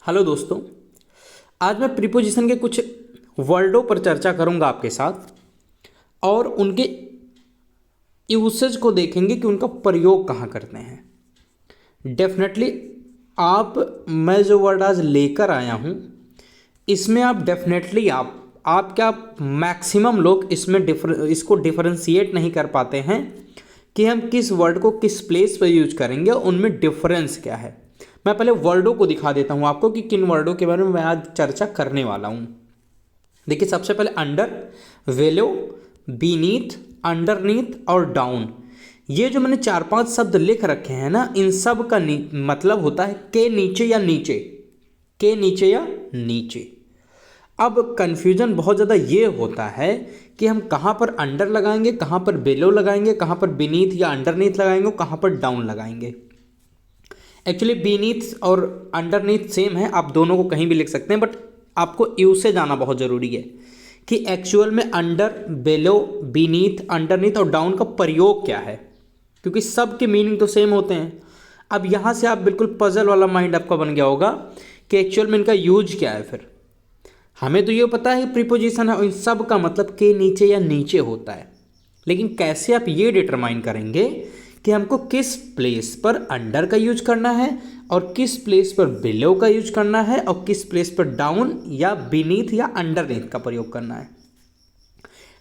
Hello दोस्तों, आज मैं प्रीपोजिशन के कुछ वर्डों पर चर्चा करूंगा आपके साथ और उनके यूसेज को देखेंगे कि उनका प्रयोग कहाँ करते हैं। डेफिनेटली मैं जो वर्ड आज लेकर आया हूँ इसमें आप डेफिनेटली आप क्या मैक्सिमम लोग इसको डिफरेंशिएट नहीं कर पाते हैं कि हम किस वर्ड को किस प्लेस पर यूज करेंगे और उनमें डिफरेंस क्या है। मैं पहले वर्डों को दिखा देता हूं आपको कि किन वर्डों के बारे में मैं आज चर्चा करने वाला हूं। देखिए, सबसे पहले अंडर, वेलो, बीनीथ, अंडरनीथ और डाउन। ये जो मैंने 4-5 शब्द लिख रखे हैं ना, इन सब का मतलब होता है के नीचे या नीचे, के नीचे या नीचे। अब कन्फ्यूजन बहुत ज़्यादा ये होता है कि हम कहाँ पर अंडर लगाएंगे, कहाँ पर बेलो लगाएंगे, कहाँ पर बीनीथ या अंडरनीथ लगाएंगे, कहाँ पर डाउन लगाएंगे। एक्चुअली बीनीथ और अंडरनीथ सेम है, आप दोनों को कहीं भी लिख सकते हैं, बट आपको यू से जाना बहुत ज़रूरी है कि एक्चुअल में अंडर, बेलो, बीनीथ, अंडरनीथ और डाउन का प्रयोग क्या है, क्योंकि सब के मीनिंग तो सेम होते हैं। अब यहाँ से आप बिल्कुल पजल वाला माइंड आपका बन गया होगा कि एक्चुअल में इनका यूज क्या है। फिर हमें तो ये पता है प्रीपोजिशन है और इन सब का मतलब के नीचे या नीचे होता है, लेकिन कैसे आप ये डिटरमाइन करेंगे कि हमको किस प्लेस पर अंडर का यूज करना है और किस प्लेस पर बिलो का यूज करना है और किस प्लेस पर डाउन या बीनीथ या अंडरनीथ का प्रयोग करना है।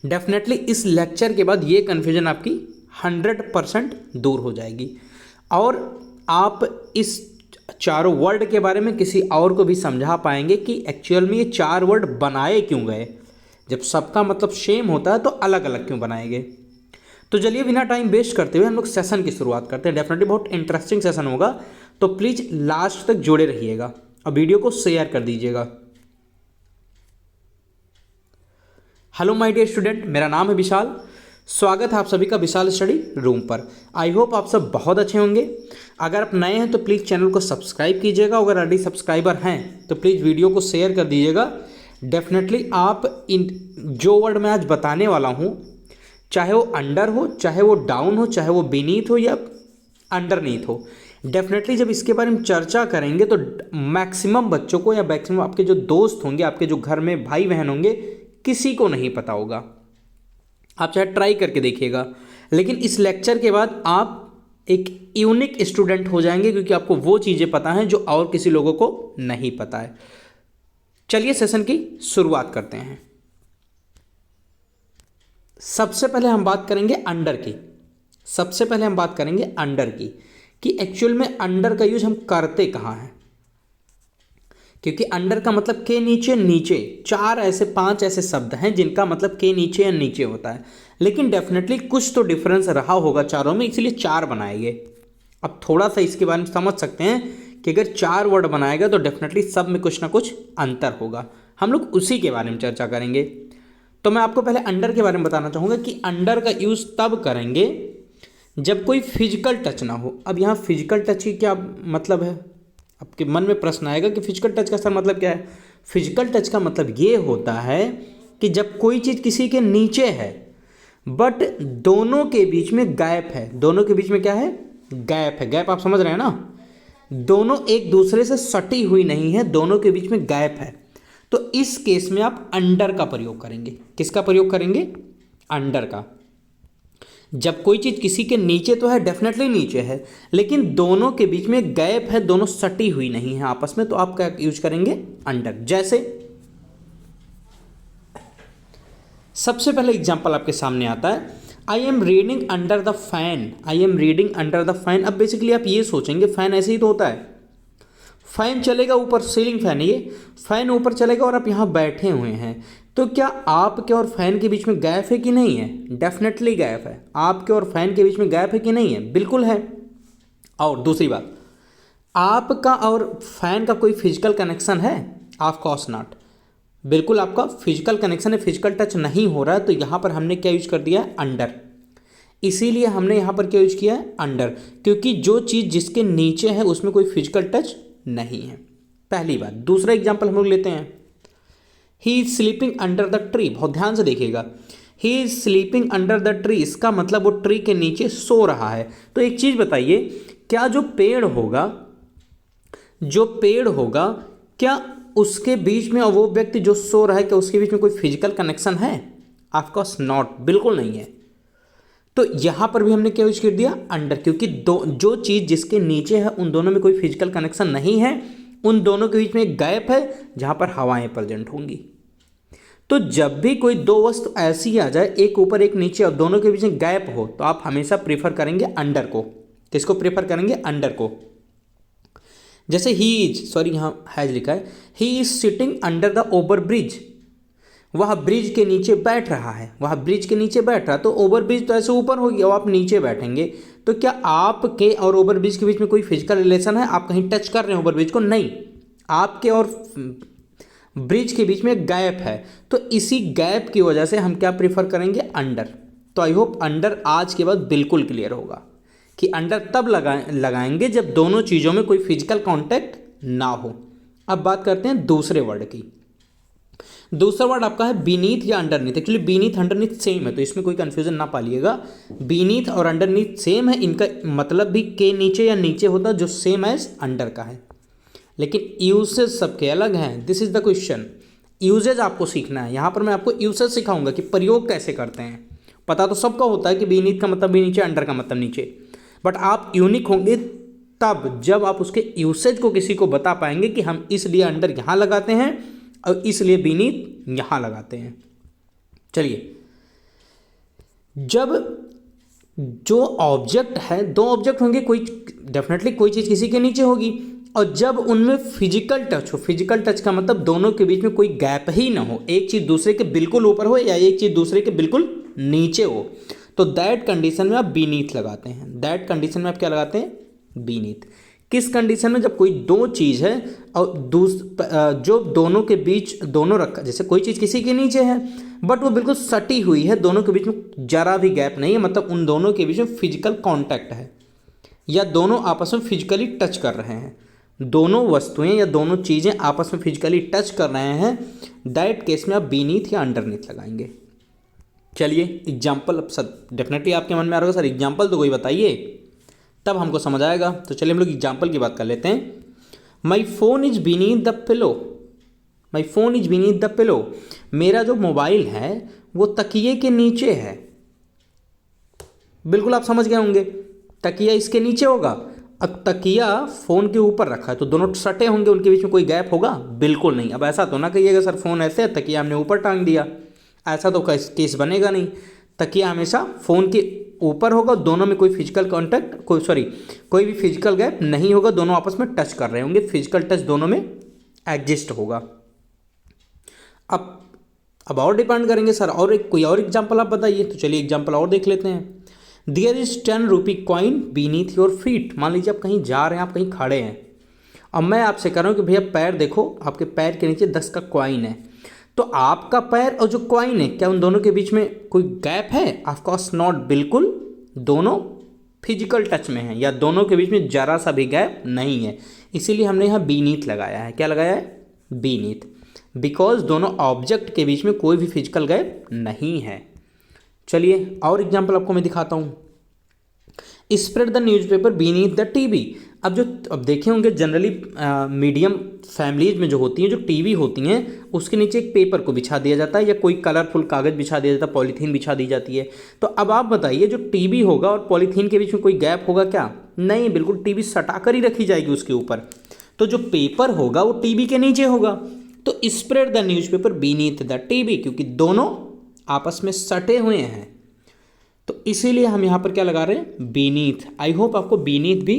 डेफिनेटली इस लेक्चर के बाद ये कन्फ्यूजन आपकी 100% दूर हो जाएगी और आप इस चारों वर्ड के बारे में किसी और को भी समझा पाएंगे कि एक्चुअल में ये 4 वर्ड बनाए क्यों गए। जब सबका मतलब सेम होता है तो अलग अलग क्यों बनाए गए। तो चलिए बिना टाइम वेस्ट करते हुए हम लोग सेशन की शुरुआत करते हैं। डेफिनेटली बहुत इंटरेस्टिंग सेशन होगा, तो प्लीज़ लास्ट तक जुड़े रहिएगा और वीडियो को शेयर कर दीजिएगा। हेलो माय डियर स्टूडेंट, मेरा नाम है विशाल। स्वागत है आप सभी का विशाल स्टडी रूम पर। आई होप आप सब बहुत अच्छे होंगे। अगर आप नए हैं तो प्लीज़ चैनल को सब्सक्राइब कीजिएगा, अगर ऑलरेडी सब्सक्राइबर हैं तो प्लीज़ वीडियो को शेयर कर दीजिएगा। डेफिनेटली आप इन जो वर्ड मैं आज बताने वाला हूँ, चाहे वो अंडर हो, चाहे वो डाउन हो, चाहे वो बीनीथ हो या अंडरनीथ हो, डेफिनेटली जब इसके बारे में चर्चा करेंगे तो मैक्सिमम बच्चों को या मैक्सिमम आपके जो दोस्त होंगे, आपके जो घर में भाई बहन होंगे, किसी को नहीं पता होगा। आप चाहे ट्राई करके देखिएगा, लेकिन इस लेक्चर के बाद आप एक यूनिक स्टूडेंट हो जाएंगे क्योंकि आपको वो चीज़ें पता हैं जो और किसी लोगों को नहीं पता है। चलिए सेशन की शुरुआत करते हैं। सबसे पहले हम बात करेंगे अंडर की। सबसे पहले हम बात करेंगे अंडर की कि एक्चुअल में अंडर का यूज हम करते कहाँ हैं, क्योंकि अंडर का मतलब के नीचे, नीचे 5 ऐसे शब्द हैं जिनका मतलब के नीचे या नीचे होता है, लेकिन डेफिनेटली कुछ तो डिफरेंस रहा होगा चारों में, इसलिए 4 बनाए गए। अब थोड़ा सा इसके बारे में समझ सकते हैं कि अगर 4 वर्ड बनाएगा तो डेफिनेटली सब में कुछ ना कुछ अंतर होगा। हम लोग उसी के बारे में चर्चा करेंगे। तो मैं आपको पहले अंडर के बारे में बताना चाहूँगा कि अंडर का यूज़ तब करेंगे जब कोई फिजिकल टच ना हो। अब यहाँ फिजिकल टच की क्या मतलब है, आपके मन में प्रश्न आएगा कि फिजिकल टच का सर मतलब क्या है। फिजिकल टच का मतलब ये होता है कि जब कोई चीज़ किसी के नीचे है बट दोनों के बीच में गैप है। दोनों के बीच में क्या है, गैप है। गैप आप समझ रहे हैं ना, दोनों एक दूसरे से सटी हुई नहीं है, दोनों के बीच में गैप है। तो इस केस में आप अंडर का प्रयोग करेंगे। किसका प्रयोग करेंगे, अंडर का। जब कोई चीज़ किसी के नीचे तो है, डेफिनेटली नीचे है, लेकिन दोनों के बीच में गैप है, दोनों सटी हुई नहीं है आपस में, तो आप क्या यूज करेंगे, अंडर। जैसे सबसे पहले एग्जांपल आपके सामने आता है, I am reading under the fan. I am reading under the fan. अब बेसिकली आप ये सोचेंगे फैन ऐसे ही तो होता है, फैन चलेगा ऊपर, सीलिंग फैन है ये, फैन ऊपर चलेगा और आप यहाँ बैठे हुए हैं, तो क्या आपके और फैन के बीच में गैप है कि नहीं है, डेफिनेटली गैप है। आपके और फैन के बीच में गैप है कि नहीं है, बिल्कुल है। और दूसरी बात, आपका और फैन का कोई फिजिकल कनेक्शन है, ऑफ कोर्स नॉट। बिल्कुल आपका फिजिकल कनेक्शन है, फिजिकल टच नहीं हो रहा है, तो यहाँ पर हमने क्या यूज कर दिया है, अंडर। इसीलिए हमने यहाँ पर क्या यूज किया है, अंडर, क्योंकि जो चीज़ जिसके नीचे है उसमें कोई फिजिकल टच नहीं है, पहली बात। दूसरा एग्जाम्पल हम लोग लेते हैं, he is sleeping under the tree. बहुत ध्यान से देखिएगा, he is sleeping under the tree, इसका मतलब वो ट्री के नीचे सो रहा है। तो एक चीज़ बताइए, क्या जो पेड़ होगा क्या उसके बीच में और वो व्यक्ति जो सो रहा है क्या उसके बीच में कोई फिजिकल कनेक्शन है? ऑफ कोर्स नॉट, बिल्कुल नहीं है। तो यहां पर भी हमने क्या यूज कर दिया? अंडर, क्योंकि दो जो चीज जिसके नीचे है उन दोनों में कोई फिजिकल कनेक्शन नहीं है, उन दोनों के बीच में एक गैप है जहां पर हवाएं प्रेजेंट होंगी। तो जब भी कोई दो वस्तु ऐसी आ जाए, एक ऊपर एक नीचे, और दोनों के बीच में गैप हो, तो आप हमेशा प्रीफर करेंगे अंडर को। किसको प्रीफर करेंगे? अंडर को। जैसे ही इज, सॉरी यहाँ हैज लिखा है, he is sitting under the over bridge, वह ब्रिज के नीचे बैठ रहा है, वह ब्रिज के नीचे बैठ रहा है। तो ओवर ब्रिज तो ऐसे ऊपर होगी और आप नीचे बैठेंगे, तो क्या आपके और ओवर ब्रिज के बीच में कोई फिजिकल रिलेशन है? आप कहीं टच कर रहे हैं ओवर ब्रिज को? नहीं, आपके और ब्रिज के बीच में गैप है। तो इसी गैप की वजह से हम क्या प्रीफर करेंगे? अंडर। तो आई होप अंडर आज के बाद बिल्कुल क्लियर होगा कि अंडर तब लगाएंगे जब दोनों चीज़ों में कोई फिजिकल कांटेक्ट ना हो। अब बात करते हैं दूसरे वर्ड की। दूसरा वर्ड आपका है बीनीथ या underneath. Actually beneath underneath same है, तो इसमें कोई कंफ्यूजन ना पालिएगा। बीनीथ और अंडरनीथ सेम है, इनका मतलब भी के नीचे या नीचे होता है, जो सेम एज अंडर का है, लेकिन यूसेज सबके अलग हैं। This is the question. Usages आपको सीखना है। यहाँ पर मैं आपको यूसेज सिखाऊंगा कि प्रयोग कैसे करते हैं। पता तो सबका होता है कि बीनीथ का मतलब भी नीचे, अंडर का मतलब नीचे, बट आप यूनिक होंगे तब जब आप उसके यूसेज को किसी को बता पाएंगे कि हम इसलिए अंडर यहाँ लगाते हैं और इसलिए बीनीथ यहाँ लगाते हैं। चलिए, जब जो ऑब्जेक्ट है, दो ऑब्जेक्ट होंगे, कोई डेफिनेटली कोई चीज़ किसी के नीचे होगी, और जब उनमें फिजिकल टच हो, फिजिकल टच का मतलब दोनों के बीच में कोई गैप ही ना हो, एक चीज़ दूसरे के बिल्कुल ऊपर हो या एक चीज़ दूसरे के बिल्कुल नीचे हो, तो दैट कंडीशन में आप बीनीथ लगाते हैं। दैट कंडीशन में आप क्या लगाते हैं? बीनीथ। किस कंडीशन में? जब कोई दो चीज़ है और जो दोनों के बीच दोनों रखा, जैसे कोई चीज़ किसी के नीचे है बट वो बिल्कुल सटी हुई है, दोनों के बीच में जरा भी गैप नहीं है, मतलब उन दोनों के बीच में फिजिकल कांटेक्ट है या दोनों आपस में फिजिकली टच कर रहे हैं, दोनों वस्तुएं या दोनों चीज़ें आपस में फिजिकली टच कर रहे हैं, दैट केस में आप बीनीथ या अंडरनीथ लगाएंगे। चलिए एग्जाम्पल, अब सब डेफिनेटली आपके मन में आ रहा होगा, सर एग्जाम्पल तो कोई बताइए तब हमको समझ आएगा। तो चलिए हम लोग एग्जाम्पल की बात कर लेते हैं। My phone is beneath the pillow, my phone is beneath the pillow, मेरा जो मोबाइल है वो तकिए के नीचे है। बिल्कुल आप समझ गए होंगे, तकिया इसके नीचे होगा, अब तकिया फोन के ऊपर रखा है, तो दोनों सटे होंगे, उनके बीच में कोई गैप होगा? बिल्कुल नहीं। अब ऐसा तो ना कहिएगा सर फोन ऐसे है, तकिया हमने ऊपर टांग दिया, ऐसा तो केस बनेगा नहीं। तकिया हमेशा फ़ोन के ऊपर होगा, दोनों में कोई फिजिकल कांटेक्ट, कोई भी फिजिकल गैप नहीं होगा, दोनों आपस में टच कर रहे होंगे, फिजिकल टच दोनों में एग्जिस्ट होगा। अब और डिपेंड करेंगे सर, और कोई और एग्जाम्पल आप बताइए। तो चलिए एग्जाम्पल और देख लेते हैं। There is 10 rupee coin beneath your feet. मान लीजिए आप कहीं जा रहे हैं, आप कहीं खड़े हैं, अब मैं आपसे कह रहा हूँ कि भैया पैर देखो, आपके पैर के नीचे 10 का कॉइन है, तो आपका पैर और जो कॉइन है, क्या उन दोनों के बीच में कोई गैप है? ऑफ कोर्स नॉट, बिल्कुल दोनों फिजिकल टच में हैं या दोनों के बीच में जरा सा भी गैप नहीं है, इसीलिए हमने यहाँ बीनीथ लगाया है। क्या लगाया है? बीनीथ, बिकॉज दोनों ऑब्जेक्ट के बीच में कोई भी फिजिकल गैप नहीं है। चलिए और एग्जाम्पल आपको मैं दिखाता हूँ। Spread the newspaper beneath the TV. अब देखे होंगे जनरली मीडियम फैमिलीज में जो होती हैं, जो टीवी होती हैं, उसके नीचे एक पेपर को बिछा दिया जाता है या कोई कलरफुल कागज़ बिछा दिया जाता है, पॉलीथीन बिछा दी जाती है। तो अब आप बताइए, जो टीवी होगा और पॉलीथीन के बीच में कोई गैप होगा क्या? नहीं, बिल्कुल टीवी सटा कर ही रखी जाएगी उसके ऊपर। तो जो पेपर होगा वो टीवी के नीचे होगा। तो spread the newspaper beneath the TV, क्योंकि दोनों आपस में सटे हुए हैं, तो इसीलिए हम यहाँ पर क्या लगा रहे हैं? बीनीथ। आई होप आपको बीनीथ भी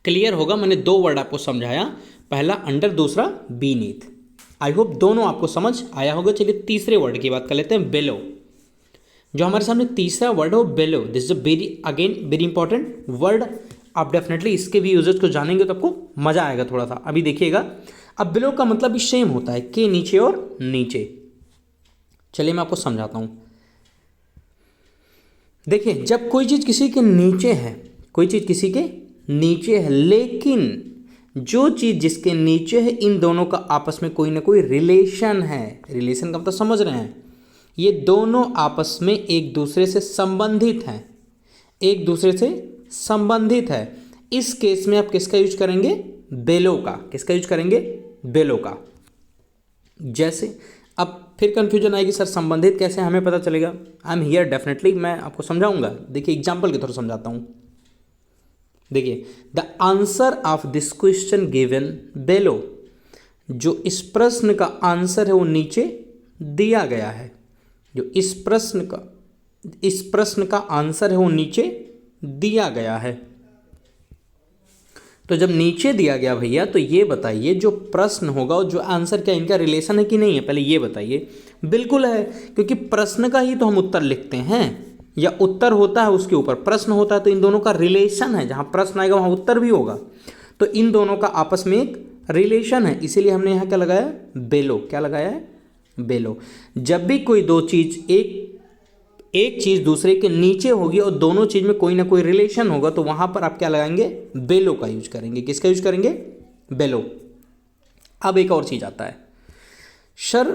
क्लियर होगा। मैंने दो वर्ड आपको समझाया, पहला अंडर, दूसरा बीनीथ। आई होप दोनों आपको समझ आया होगा। चलिए तीसरे वर्ड की बात कर लेते हैं, बेलो। जो हमारे सामने तीसरा वर्ड हो, below, this is very important word. आप डेफिनेटली इसके भी यूजेस को जानेंगे तो आपको मजा आएगा थोड़ा सा। अभी देखिएगा, अब बेलो का मतलब भी सेम होता है, के नीचे और नीचे। चलिए मैं आपको समझाता हूं। देखिए, जब कोई चीज़ किसी के नीचे है, कोई चीज़ किसी के नीचे है, लेकिन जो चीज़ जिसके नीचे है, इन दोनों का आपस में कोई ना कोई रिलेशन है। रिलेशन का मतलब समझ रहे हैं, ये दोनों आपस में एक दूसरे से संबंधित हैं, एक दूसरे से संबंधित है। इस केस में आप किसका यूज करेंगे? बेलो का। किसका यूज करेंगे? बेलो का। जैसे अब फिर कंफ्यूजन आएगी, सर संबंधित कैसे हमें पता चलेगा? आई एम हियर डेफिनेटली, मैं आपको समझाऊंगा। देखिए एग्जाम्पल के थ्रू समझाता हूँ। देखिए, the answer of this question given below, जो इस प्रश्न का आंसर है वो नीचे दिया गया है। जो इस प्रश्न का आंसर है वो नीचे दिया गया है। तो जब नीचे दिया गया भैया, तो ये बताइए जो प्रश्न होगा और जो आंसर, क्या इनका रिलेशन है कि नहीं है? पहले ये बताइए। बिल्कुल है, क्योंकि प्रश्न का ही तो हम उत्तर लिखते हैं, या उत्तर होता है उसके ऊपर प्रश्न होता है, तो इन दोनों का रिलेशन है। जहाँ प्रश्न आएगा वहाँ उत्तर भी होगा, तो इन दोनों का आपस में एक रिलेशन है। इसीलिए हमने यहाँ क्या लगाया? बेलो। क्या लगाया है? बेलो। जब भी कोई दो चीज, एक चीज दूसरे के नीचे होगी और दोनों चीज में कोई ना कोई रिलेशन होगा, तो वहां पर आप क्या लगाएंगे? बेलो का यूज करेंगे। किसका यूज करेंगे? बेलो। अब एक और चीज आता है, सर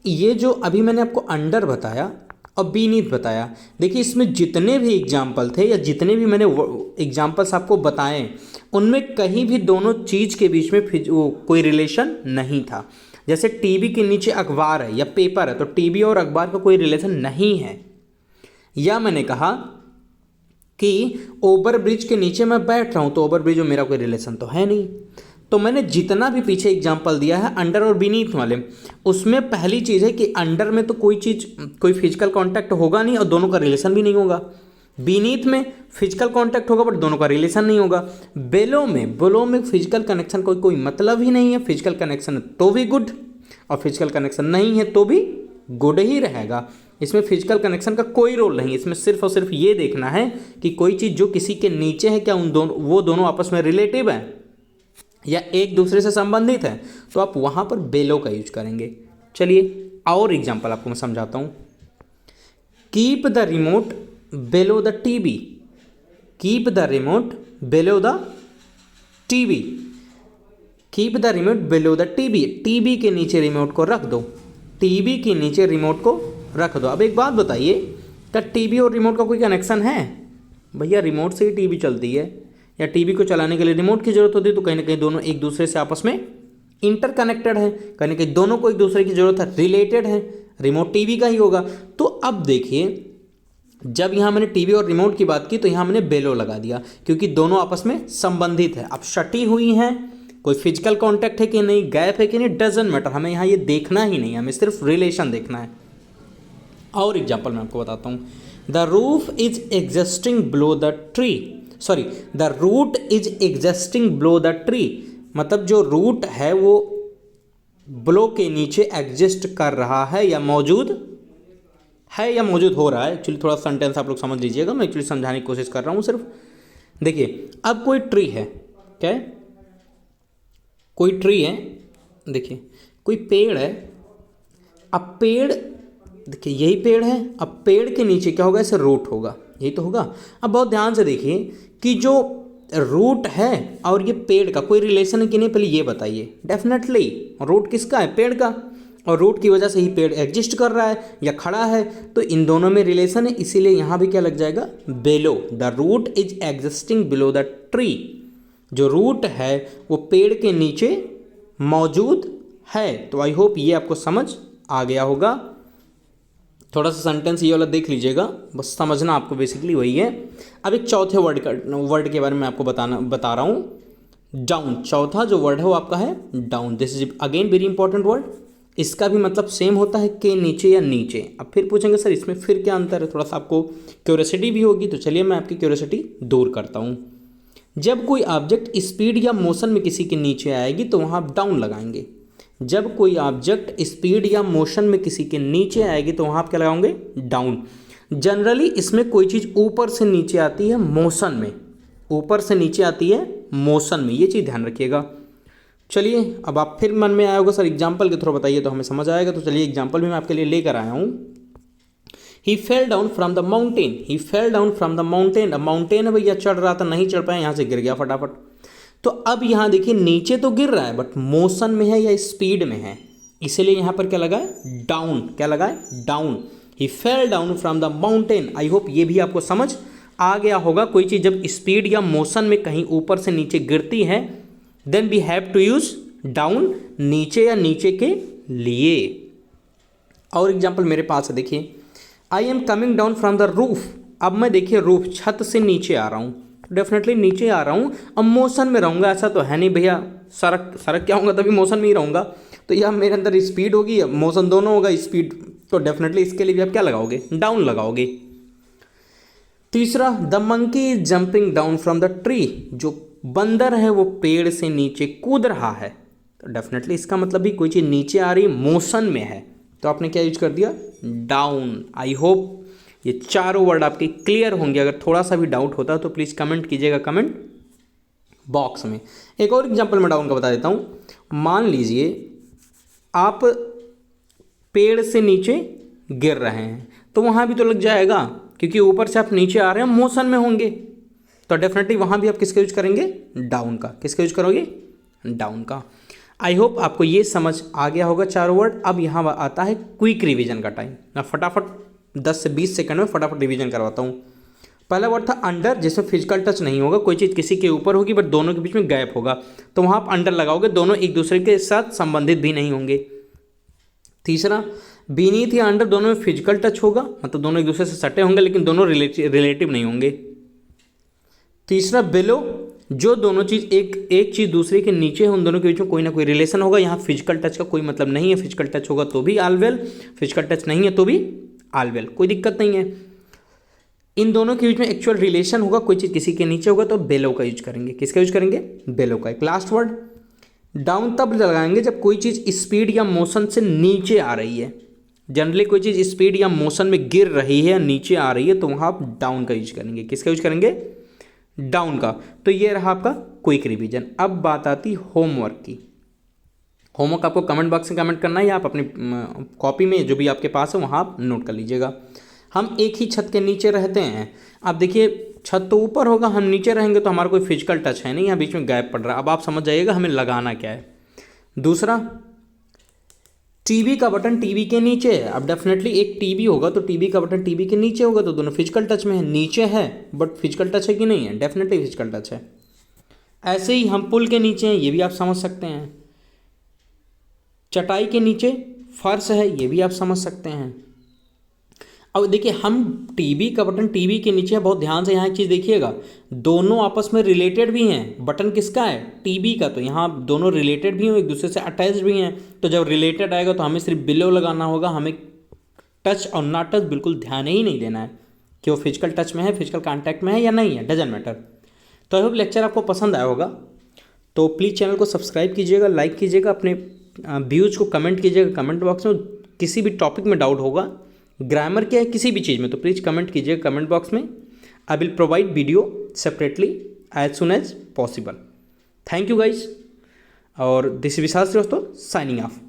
ये जो अभी मैंने आपको अंडर बताया और बीनीथ बताया, देखिए इसमें जितने भी एग्जाम्पल थे या जितने भी मैंने एग्जाम्पल्स आपको बताए, उनमें कहीं भी दोनों चीज के बीच में कोई रिलेशन नहीं था। जैसे टीवी के नीचे अखबार है या पेपर है, तो टीवी और अखबार का कोई रिलेशन नहीं है। या मैंने कहा कि ओवर ब्रिज के नीचे मैं बैठ रहा हूं, तो ओवर ब्रिज में मेरा कोई रिलेशन तो है नहीं। तो मैंने जितना भी पीछे एग्जांपल दिया है अंडर और बीनीथ वाले, उसमें पहली चीज है कि अंडर में तो कोई फिजिकल कांटेक्ट होगा नहीं और दोनों का रिलेशन भी नहीं होगा। बीनीथ में फिजिकल कांटेक्ट होगा बट दोनों का रिलेशन नहीं होगा। बेलो में फिजिकल कनेक्शन का कोई मतलब ही नहीं है। फिजिकल कनेक्शन तो भी गुड और फिजिकल कनेक्शन नहीं है तो भी गुड ही रहेगा। इसमें फिजिकल कनेक्शन का कोई रोल नहीं। इसमें सिर्फ और सिर्फ ये देखना है कि कोई चीज़ जो किसी के नीचे है, क्या वो दोनों आपस में रिलेटिव है या एक दूसरे से संबंधित है, तो आप वहाँ पर बेलो का यूज करेंगे। चलिए और एग्जाम्पल आपको मैं समझाता हूँ। Keep the remote bellow the TV. Keep the remote bellow the TV. Keep the remote bellow the TV. TV के नीचे रिमोट को रख दो। टीवी के नीचे रिमोट को रख दो। अब एक बात बताइए, क्या टीवी और रिमोट का कोई कनेक्शन है? भैया रिमोट से ही टीवी चलती है, या टीवी को चलाने के लिए रिमोट की जरूरत होती है, तो कहीं ना कहीं दोनों एक दूसरे से आपस में इंटरकनेक्टेड है, कहीं ना कहीं दोनों को एक दूसरे की जरूरत है, रिलेटेड है। रिमोट टीवी का ही होगा। तो अब देखिए, जब यहाँ मैंने टीवी और रिमोट की बात की तो यहाँ मैंने बेलो लगा दिया, क्योंकि दोनों आपस में संबंधित है। अब सटी हुई हैं, कोई फिजिकल कांटेक्ट है कि नहीं, गैप है कि नहीं, डजंट मैटर, हमें यहाँ ये देखना ही नहीं, हमें सिर्फ रिलेशन देखना है। और एग्जाम्पल मैं आपको बताता हूँ। The roof is existing below the tree. Sorry, the root is existing below the tree, मतलब जो रूट है वो बिलो के नीचे एग्जिस्ट कर रहा है या मौजूद है या मौजूद हो रहा है। एक्चुअली थोड़ा सेंटेंस आप लोग समझ लीजिएगा, मैं एक्चुअली समझाने की कोशिश कर रहा हूँ सिर्फ। देखिए अब कोई ट्री है, क्या है? कोई ट्री है, देखिए कोई पेड़ है। अब पेड़, देखिए यही पेड़ है, अब पेड़ के नीचे क्या होगा? ऐसे रूट होगा, यही तो होगा। अब बहुत ध्यान से देखिए कि जो रूट है और ये पेड़ का कोई रिलेशन है कि नहीं, पहले ये बताइए। डेफिनेटली रूट किसका है? पेड़ का, और रूट की वजह से ही पेड़ एग्जिस्ट कर रहा है या खड़ा है, तो इन दोनों में रिलेशन है। इसीलिए यहाँ भी क्या लग जाएगा? Below. The root is existing below the tree. जो रूट है वो पेड़ के नीचे मौजूद है। तो आई होप ये आपको समझ आ गया होगा। थोड़ा सा सेंटेंस ये वाला देख लीजिएगा, बस समझना आपको बेसिकली वही है। अब एक चौथे वर्ड के बारे में आपको बता रहा हूँ, डाउन। चौथा जो वर्ड है वो आपका है down. This is again very important word. इसका भी मतलब सेम होता है के नीचे या नीचे। अब फिर पूछेंगे सर इसमें फिर क्या अंतर है, थोड़ा सा आपको क्यूरियोसिटी भी होगी, तो चलिए मैं आपकी क्यूरियोसिटी दूर करता हूँ। जब कोई ऑब्जेक्ट स्पीड या मोशन में किसी के नीचे आएगी तो वहाँ आप डाउन लगाएंगे। जब कोई ऑब्जेक्ट स्पीड या मोशन में किसी के नीचे आएगी तो वहाँ आप क्या लगाओगे? डाउन। जनरली इसमें कोई चीज़ ऊपर से नीचे आती है मोशन में, ऊपर से नीचे आती है मोशन में, ये चीज़ ध्यान रखिएगा। चलिए अब आप फिर मन में आया होगा सर एग्जाम्पल के थ्रू बताइए तो हमें समझ आएगा। तो चलिए एग्जाम्पल भी मैं आपके लिए लेकर आया हूँ। He fell down from the mountain. He fell down from the mountain. अब माउंटेन है भैया, चढ़ रहा था, नहीं चढ़ पाया, यहाँ से गिर गया फटाफट। तो अब यहाँ देखिए नीचे तो गिर रहा है बट मोशन में है या स्पीड में है, इसीलिए यहाँ पर क्या लगा है? डाउन। क्या लगा है? Down. He fell down from the mountain. I hope ये भी आपको समझ आ गया होगा। कोई चीज़ जब स्पीड या मोशन में कहीं ऊपर से नीचे गिरती है then we have to use down नीचे या नीचे के लिए। और एग्जाम्पल मेरे पास है, देखिए I am coming down from the roof. अब मैं देखिए रूफ छत से नीचे आ रहा हूँ, डेफिनेटली नीचे आ रहा हूँ। अब मोशन में रहूँगा ऐसा तो है नहीं भैया, सड़क क्या होगा, तभी मोशन में ही रहूँगा। तो यह मेरे अंदर स्पीड होगी, मोशन दोनों होगा, स्पीड तो डेफिनेटली इसके लिए भी आप क्या लगाओगे, डाउन लगाओगे। तीसरा, the monkey is jumping down from the tree. जो बंदर है वो पेड़ से नीचे कूद रहा है, तो डेफिनेटली इसका मतलब भी कोई चीज़ नीचे आ रही मोशन में है, तो आपने क्या यूज कर दिया, डाउन। आई होप ये चारों वर्ड आपके क्लियर होंगे। अगर थोड़ा सा भी डाउट होता है तो प्लीज़ कमेंट कीजिएगा कमेंट बॉक्स में। एक और एग्जांपल मैं डाउन का बता देता हूँ। मान लीजिए आप पेड़ से नीचे गिर रहे हैं, तो वहाँ भी तो लग जाएगा, क्योंकि ऊपर से आप नीचे आ रहे हैं, मोशन में होंगे, तो डेफिनेटली वहाँ भी आप किसका यूज करेंगे, डाउन का। किसका यूज करोगे, डाउन का। आई होप आपको ये समझ आ गया होगा चारों वर्ड। अब यहाँ आता है क्विक रिवीजन का टाइम। मैं फटाफट 10 से 20 सेकंड में फटाफट रिवीजन करवाता हूँ। पहला वर्ड था अंडर, जिसमें फिजिकल टच नहीं होगा, कोई चीज़ किसी के ऊपर होगी बट दोनों के बीच में गैप होगा, तो वहाँ आप अंडर लगाओगे, दोनों एक दूसरे के साथ संबंधित भी नहीं होंगे। तीसरा, बीनीथ या अंडर दोनों में फिजिकल टच होगा, मतलब दोनों एक दूसरे से सटे होंगे लेकिन दोनों रिलेटिव नहीं होंगे। तीसरा, बिलो, जो दोनों चीज़ एक चीज़ दूसरे के नीचे है, उन दोनों के बीच में कोई ना कोई रिलेशन होगा। यहाँ फिजिकल टच का कोई मतलब नहीं है, फिजिकल टच होगा तो भी आलवेल, फिजिकल टच नहीं है तो भी आलवेल, कोई दिक्कत नहीं है। इन दोनों के बीच में एक्चुअल रिलेशन होगा, कोई चीज़ किसी के नीचे होगा तो बेलो का यूज करेंगे। किसका यूज करेंगे, बेलो का। एक लास्ट वर्ड, डाउन तब लगाएंगे जब कोई चीज़ स्पीड या मोशन से नीचे आ रही है। जनरली कोई चीज़ स्पीड या मोशन में गिर रही है या नीचे आ रही है तो वहाँ आप डाउन का यूज करेंगे। किसका यूज करेंगे, डाउन का। तो ये रहा आपका क्विक रिवीजन। अब बात आती होमवर्क की। होमवर्क आपको कमेंट बॉक्स में कमेंट करना है या आप अपनी कॉपी में जो भी आपके पास है वहाँ आप नोट कर लीजिएगा। हम एक ही छत के नीचे रहते हैं। अब देखिए छत तो ऊपर होगा, हम नीचे रहेंगे तो हमारा कोई फिजिकल टच है नहीं, यहाँ बीच में गैप पड़ रहा है। अब आप समझ जाइएगा हमें लगाना क्या है। दूसरा, टीवी का बटन टीवी के नीचे है। अब डेफिनेटली एक टीवी होगा तो टीवी का बटन टीवी के नीचे होगा, तो दोनों फिजिकल टच में है। नीचे है बट फिजिकल टच है कि नहीं है, डेफिनेटली फिजिकल टच है। ऐसे ही हम पुल के नीचे हैं, ये भी आप समझ सकते हैं। चटाई के नीचे फर्श है, ये भी आप समझ सकते हैं। अब देखिए हम टीवी का बटन टीवी के नीचे है, बहुत ध्यान से यहाँ एक चीज़ देखिएगा, दोनों आपस में रिलेटेड भी हैं। बटन किसका है, टीवी का, तो यहाँ दोनों रिलेटेड भी हैं, एक दूसरे से अटैच्ड भी हैं। तो जब रिलेटेड आएगा तो हमें सिर्फ बिलो लगाना होगा, हमें टच और ना टच बिल्कुल ध्यान ही नहीं देना है कि वो फिजिकल टच में है, फिजिकल कॉन्टैक्ट में है या नहीं है, डजंट मैटर। तो आई होप लेक्चर आपको पसंद आया होगा। तो प्लीज़ चैनल को सब्सक्राइब कीजिएगा, लाइक कीजिएगा, अपने व्यूज़ को कमेंट कीजिएगा कमेंट बॉक्स में। किसी भी टॉपिक में डाउट होगा, ग्रामर क्या है, किसी भी चीज़ में, तो प्लीज़ कमेंट कीजिएगा कमेंट बॉक्स में। I will provide video separately as soon as possible. Thank you guys, और this Vishal Shrivastava signing of.